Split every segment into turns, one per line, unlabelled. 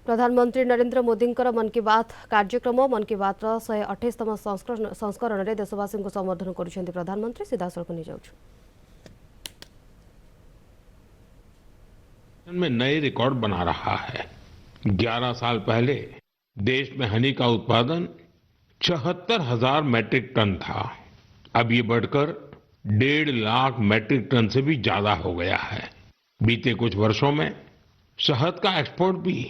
प्रधानमंत्री नरेंद्र मोदी मन की बात कार्यक्रम मन की बात 128तम संस्करण में देशवासी को संबोधन कर प्रधानमंत्री सीधासख नहीं जाऊँ
में नए रिकॉर्ड बना रहा है। 11 साल पहले देश में हनी का उत्पादन 74,000 मैट्रिक टन था। अब ये बढ़कर 1.5 लाख मैट्रिक टन से भी ज्यादा हो गया है। बीते कुछ वर्षों में शहद का एक्सपोर्ट भी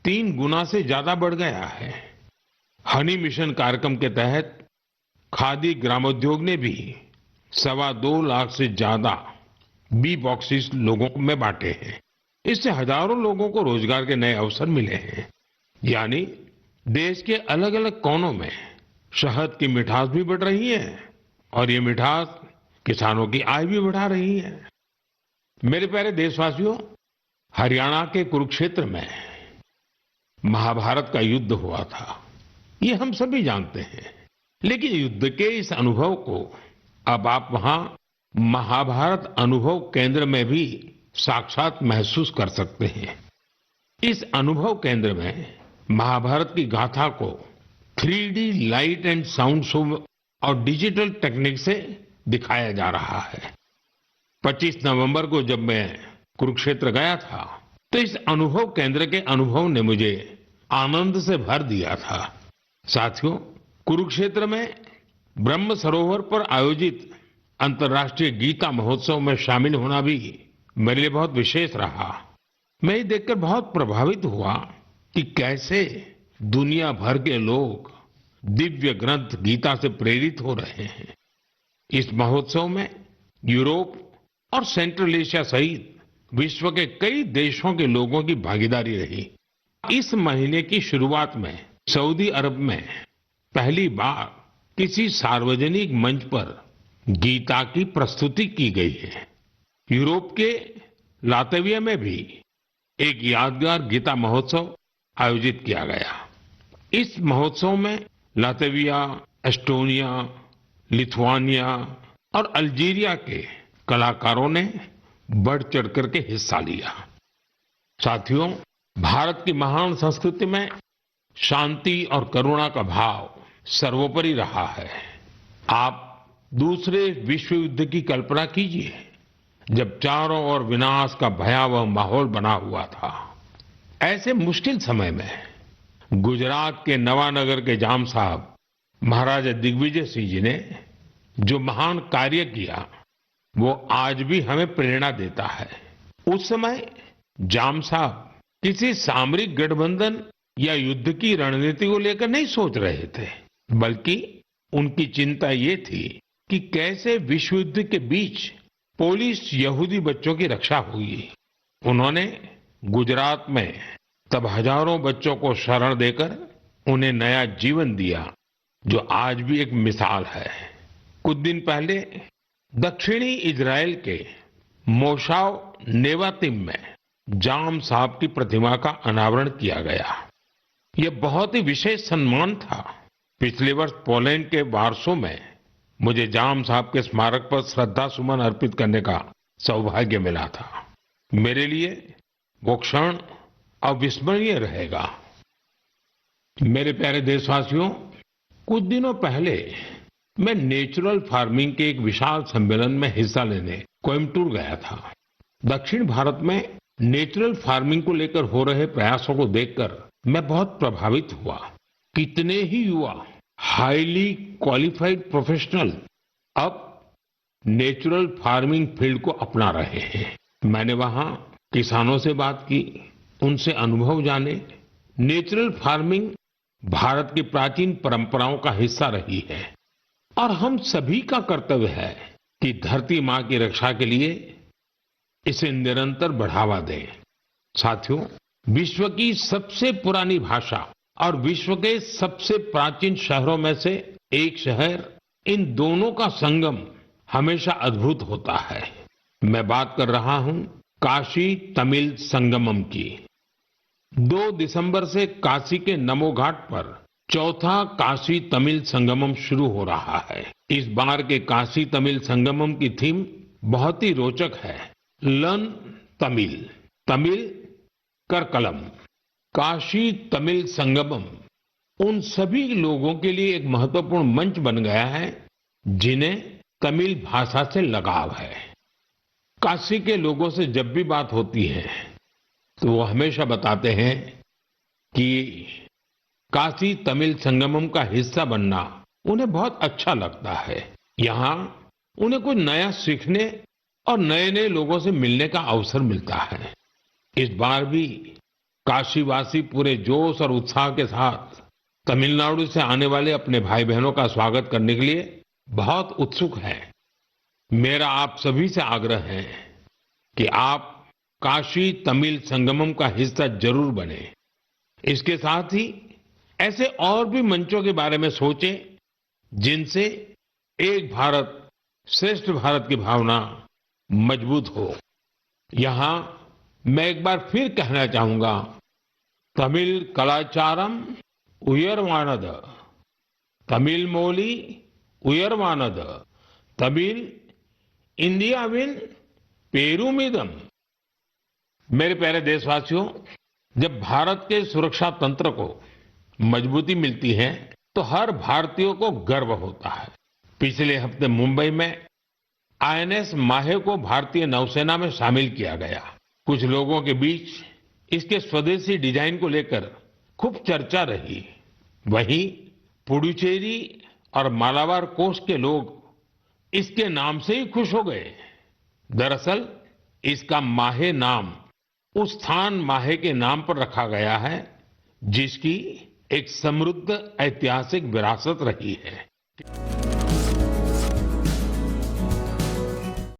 3 गुना से ज्यादा बढ़ गया है। हनी मिशन कार्यक्रम के तहत खादी ग्रामोद्योग ने भी 2.25 लाख से ज्यादा बी बॉक्सेस लोगों में बांटे हैं। इससे हजारों लोगों को रोजगार के नए अवसर मिले हैं। यानी देश के अलग अलग कोनों में शहद की मिठास भी बढ़ रही है और ये मिठास किसानों की आय भी बढ़ा रही है। मेरे प्यारे देशवासियों, हरियाणा के कुरुक्षेत्र में महाभारत का युद्ध हुआ था, ये हम सभी जानते हैं। लेकिन युद्ध के इस अनुभव को अब आप वहां महाभारत अनुभव केंद्र में भी साक्षात महसूस कर सकते हैं। इस अनुभव केंद्र में महाभारत की गाथा को 3D light and sound show और डिजिटल टेक्निक से दिखाया जा रहा है। 25 नवंबर को जब मैं कुरुक्षेत्र गया था तो इस अनुभव केंद्र के अनुभव ने मुझे आनंद से भर दिया था। साथियों, कुरुक्षेत्र में ब्रह्म सरोवर पर आयोजित अंतर्राष्ट्रीय गीता महोत्सव में शामिल होना भी मेरे लिए बहुत विशेष रहा। मैं ये देखकर बहुत प्रभावित हुआ कि कैसे दुनिया भर के लोग दिव्य ग्रंथ गीता से प्रेरित हो रहे हैं। इस महोत्सव में यूरोप और सेंट्रल एशिया सहित विश्व के कई देशों के लोगों की भागीदारी रही। इस महीने की शुरुआत में सऊदी अरब में पहली बार किसी सार्वजनिक मंच पर गीता की प्रस्तुति की गई है। यूरोप के लातविया में भी एक यादगार गीता महोत्सव आयोजित किया गया। इस महोत्सव में लातविया, एस्टोनिया, लिथुआनिया और अल्जीरिया के कलाकारों ने बढ़ चढ़ करके हिस्सा लिया। साथियों, भारत की महान संस्कृति में शांति और करुणा का भाव सर्वोपरि रहा है। आप दूसरे विश्व युद्ध की कल्पना कीजिए, जब चारों ओर विनाश का भयावह माहौल बना हुआ था। ऐसे मुश्किल समय में गुजरात के नवानगर के जाम साहब महाराजा दिग्विजय सिंह जी ने जो महान कार्य किया वो आज भी हमें प्रेरणा देता है। उस समय जाम साहब किसी सामरिक गठबंधन या युद्ध की रणनीति को लेकर नहीं सोच रहे थे, बल्कि उनकी चिंता ये थी कि कैसे विश्व युद्ध के बीच पोलिश यहूदी बच्चों की रक्षा होगी। उन्होंने गुजरात में तब हजारों बच्चों को शरण देकर उन्हें नया जीवन दिया, जो आज भी एक मिसाल है। कुछ दिन पहले दक्षिणी इजराइल के मोशाव नेवातिम में जाम साहब की प्रतिमा का अनावरण किया गया। यह बहुत ही विशेष सम्मान था। पिछले वर्ष पोलैंड के वार्सो में मुझे जाम साहब के स्मारक पर श्रद्धा सुमन अर्पित करने का सौभाग्य मिला था। मेरे लिए वो क्षण अविस्मरणीय रहेगा। मेरे प्यारे देशवासियों, कुछ दिनों पहले मैं नेचुरल फार्मिंग के एक विशाल सम्मेलन में हिस्सा लेने कोयम्बटूर गया था। दक्षिण भारत में नेचुरल फार्मिंग को लेकर हो रहे प्रयासों को देखकर मैं बहुत प्रभावित हुआ। कितने ही युवा हाईली क्वालिफाइड प्रोफेशनल अब नेचुरल फार्मिंग फील्ड को अपना रहे हैं। मैंने वहां किसानों से बात की, उनसे अनुभव जाने। नेचुरल फार्मिंग भारत की प्राचीन परंपराओं का हिस्सा रही है और हम सभी का कर्तव्य है कि धरती मां की रक्षा के लिए इसे निरंतर बढ़ावा दें। साथियों, विश्व की सबसे पुरानी भाषा और विश्व के सबसे प्राचीन शहरों में से एक शहर, इन दोनों का संगम हमेशा अद्भुत होता है। मैं बात कर रहा हूं काशी तमिल संगमम की। 2 दिसंबर से काशी के नमो घाट पर चौथा काशी तमिल संगमम शुरू हो रहा है। इस बार के काशी तमिल संगमम की थीम बहुत ही रोचक है। लर्न तमिल, तमिल कर कलम। काशी तमिल संगमम उन सभी लोगों के लिए एक महत्वपूर्ण मंच बन गया है जिन्हें तमिल भाषा से लगाव है। काशी के लोगों से जब भी बात होती है तो वो हमेशा बताते हैं कि काशी तमिल संगमम का हिस्सा बनना उन्हें बहुत अच्छा लगता है। यहाँ उन्हें कुछ नया सीखने और नए नए लोगों से मिलने का अवसर मिलता है। इस बार भी काशीवासी पूरे जोश और उत्साह के साथ तमिलनाडु से आने वाले अपने भाई बहनों का स्वागत करने के लिए बहुत उत्सुक हैं। मेरा आप सभी से आग्रह है कि आप काशी तमिल संगमम का हिस्सा जरूर बने। इसके साथ ही ऐसे और भी मंचों के बारे में सोचें जिनसे एक भारत श्रेष्ठ भारत की भावना मजबूत हो। यहां मैं एक बार फिर कहना चाहूंगा, तमिल कलाचारम उयर्वानद, तमिल मोली उयर्वानद, तमिल इंडियाविन पेरुमिदम। मेरे प्यारे देशवासियों, जब भारत के सुरक्षा तंत्र को मजबूती मिलती है तो हर भारतीय को गर्व होता है। पिछले हफ्ते मुंबई में आईएनएस माहे को भारतीय नौसेना में शामिल किया गया। कुछ लोगों के बीच इसके स्वदेशी डिजाइन को लेकर खूब चर्चा रही। वहीं पुडुचेरी और मालाबार कोस्ट के लोग इसके नाम से ही खुश हो गए। दरअसल इसका माहे नाम उस स्थान माहे के नाम पर रखा गया है जिसकी एक समृद्ध ऐतिहासिक विरासत रही है।